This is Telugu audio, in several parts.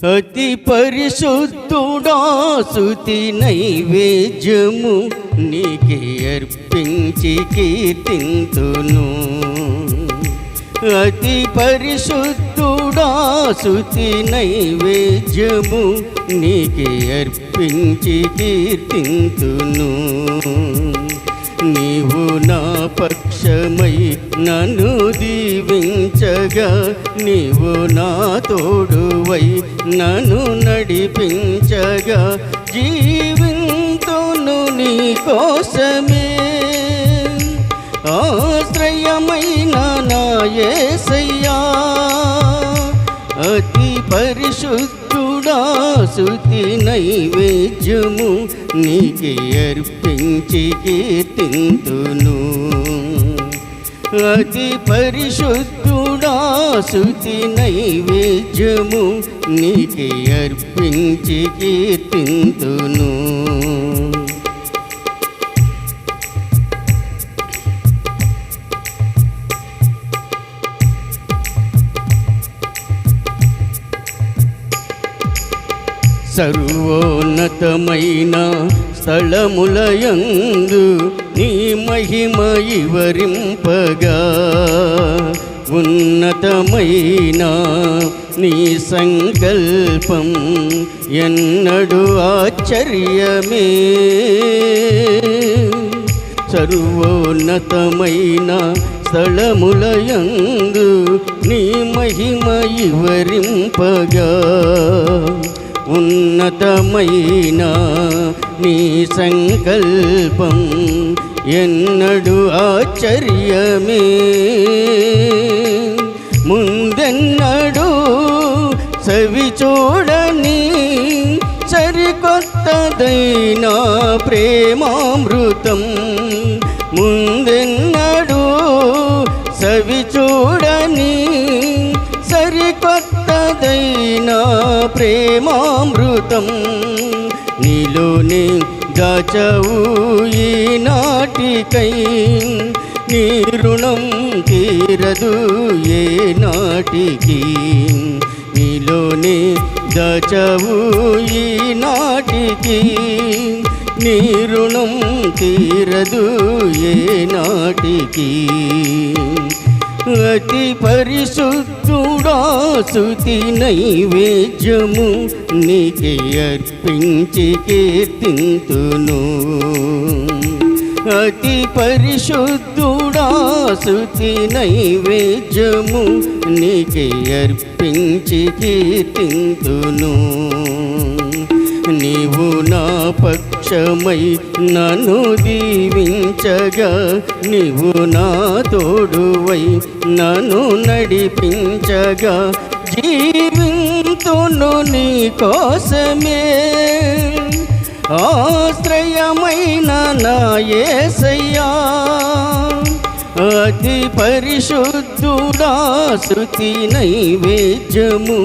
అతి పరిశుద్ధుడా స్తుతి నైవేద్యము నీకే అర్పించి కీర్తింతును. అతి పరిశుద్ధుడా స్తుతి నైవేద్యము నీకే అర్పించి కీర్తింతును. నీవు నా పక్షమై నన్ను దీవించగా, నీవు నా తోడువై నన్ను నడిపించగా, జీవింతును నీ కోసమే. ఆశ్రయమైన నా యేసయ్యా, అతి పరిశుద్ధుడా స్తుతి నైవేద్యము నీకే అర్పించి కీర్తింతును. అతి పరిశుద్ధుడా స్తుతి నైవేద్యము నీకే అర్పించి కీర్తింతును. సర్వోన్నతమైన స్థలములయందు నీ మహిమ వివరింపగా, ఉన్నతమైన నీ సంకల్పం ఎన్నడూ ఆశ్చర్యమే. సర్వోన్నతమైన స్థలములయందు నీ మహిమ వివరింపగా, ఉన్నతమైన నీ సంకల్పం ఎన్నడూ ఆశ్చర్యమే. ముందెన్నడూ సవి చూడని సరికొత్తదైన ప్రేమామృతం, ముందెన్నడూ సవి చూడని సరికొత్తదైన ప్రేమామృతం, నీలోనే దాచవు ఈనాటికై. నీ రుణం తీరదు ఏ నాటికి, నీలోనే దాచవు ఈనాటికి. నీ రుణం తీరదు ఏ నాటికి. అతి పరిశుద్ధుడా స్తుతి నైవేద్యము నీకే అర్పించి కీర్తింతును. అతి పరిశుద్ధుడా స్తుతి నైవేద్యము నీకే అర్పించి కీర్తింతును. నీవు నా పక్షమై నన్ను దీవించగా, నీవు నా తోడువై నన్ను నడిపించగా, జీవింతును నీ కోసమే. ఆశ్రయమైన నా యేసయ్యా, అతి పరిశుద్ధుడా స్తుతి నైవేద్యము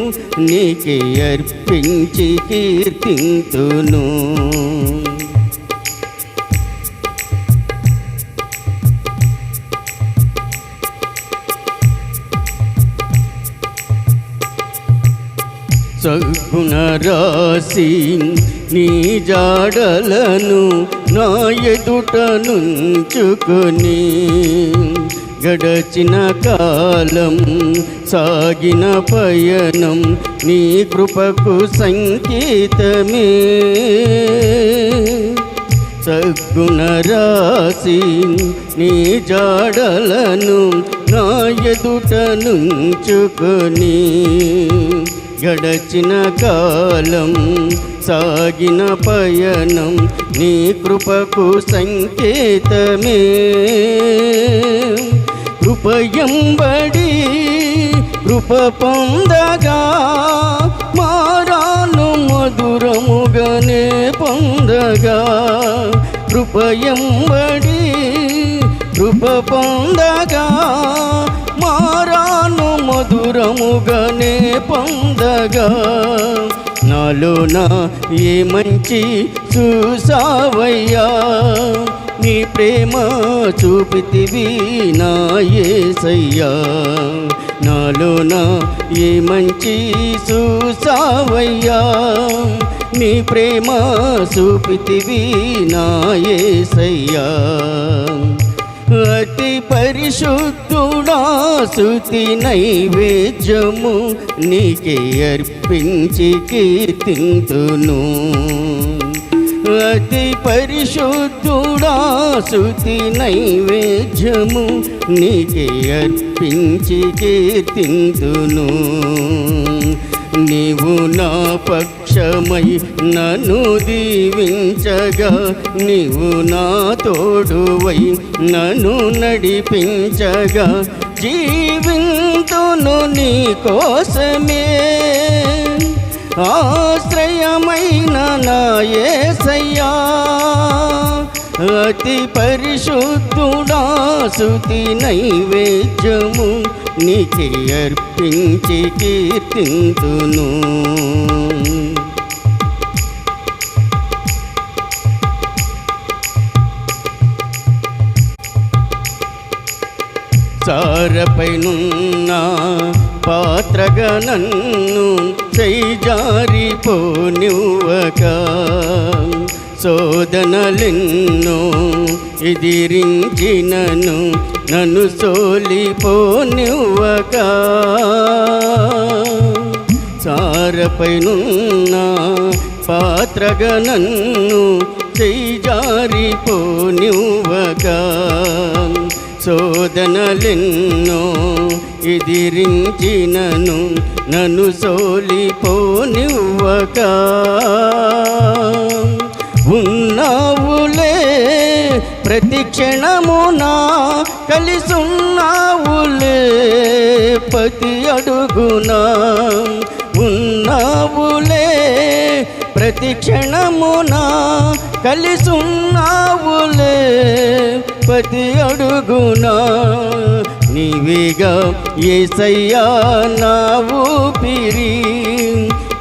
నీకే అర్పించి కీర్తింతును. సద్గుణ రాశి నీ జాడలను నా ఎదుట నుంచుకొని, గడచిన కాలం సాగిన పయనం నీ కృపకు సంకేతమే. సద్గుణ రాశి నీ జాడలను నా ఎదుట నుంచుకొని, గడచిన కాలం సాగిన పయనం నీ కృపకు సంకేతమే. కృపయంబడి కృప పొందగా, మారాను మధురముగానే పొందగా. కృపయంబడి కృప పొందగా, మారాను మధురముగానే పొందగా. నాలోన ఏ మంచి చూసావయ్యా, నీ ప్రేమ చూపితివి నా యేసయ్యా. నాలోన ఈ మంచి చూసావయ్యా, నీ ప్రేమ చూపితివి నా యేసయ్యా. అతి పరిశుద్ధుడా స్తుతి నైవేద్యము నీకే అర్పించి కీర్తింతును. అతి పరిశుద్ధుడా స్తుతి నైవేద్యము నీకే అర్పించి కీర్తింతును. నీవు నా పక్షమై నన్ను దీవించగా, నీవు నా తోడువై నన్ను నడిపించగా, జీవింతును నీ కోసమే ఆశ్రయమైన నా యేసయ్యా. అతి పరిశుద్ధుడా స్తుతి నైవేద్యము నీకే అర్పించి కీర్తింతును. సారపైనున్న పాత్రగా నన్ను చేజారిపోనివ్వక, శోధనలెన్నో ఎదిరించినను నన్ను సోలిపోనివ్వక. సారపైనున్న పాత్రగా నన్ను చేజారిపోనివ్వక, శోధనలెన్నో ఎదిరించినను నన్ను సోలిపోనివ్వక. ఉన్నావులే ప్రతి క్షణమునా, కలిసున్నావులే ప్రతి అడుగునా. ఉన్నావులే ప్రతి క్షణమునా, కలిసున్నావులే ప్రతి అడుగునా. నీవేగా యేసయ్యా నా ఊపిరి,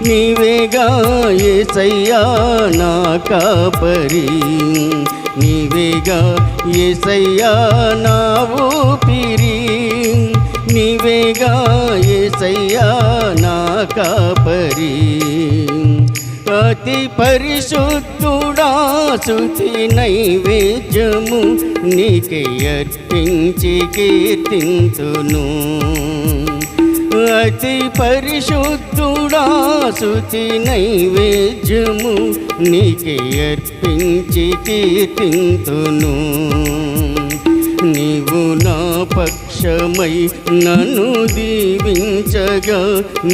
నీవేగా యేసయ్యా నా కాపరి. నీవేగా యేసయ్యా నా ఊపిరి, నీవేగా యేసయ్యా నా కాపరి. అతి పరిశుద్ధుడా స్తుతి నైవేద్యము నీకే అర్పించి కీర్తింతును. అతి పరిశుద్ధుడా స్తుతి నైవేద్యము నీకే అర్పించి కీర్తింతును. నీవు నా పక్షమై నన్ను దీవించగా,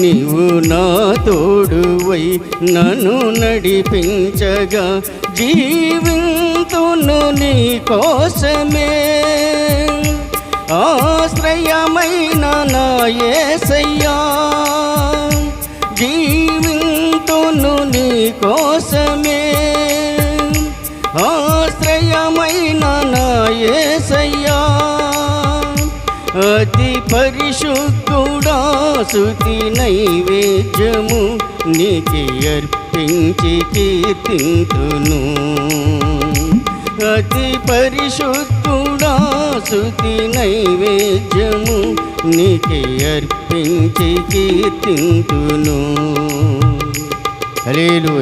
నీవు నా తోడువై నన్ను నడిపించగా, జీవింతును నీ కోసమే ఆశ్రయమైన నా యేసయ్యా. జీవింతును నీ కోసమే ఆశ్రయమైన నా యేసయ్యా. అతి పరిశుద్ధుడా స్తుతి నైవేద్యము నీకే అర్పించి కీర్తింతును. అతి పరిశుద్ధుడా స్తుతి నైవేద్యము నీకే అర్పించి కీర్తింతును. హల్లెలూయా.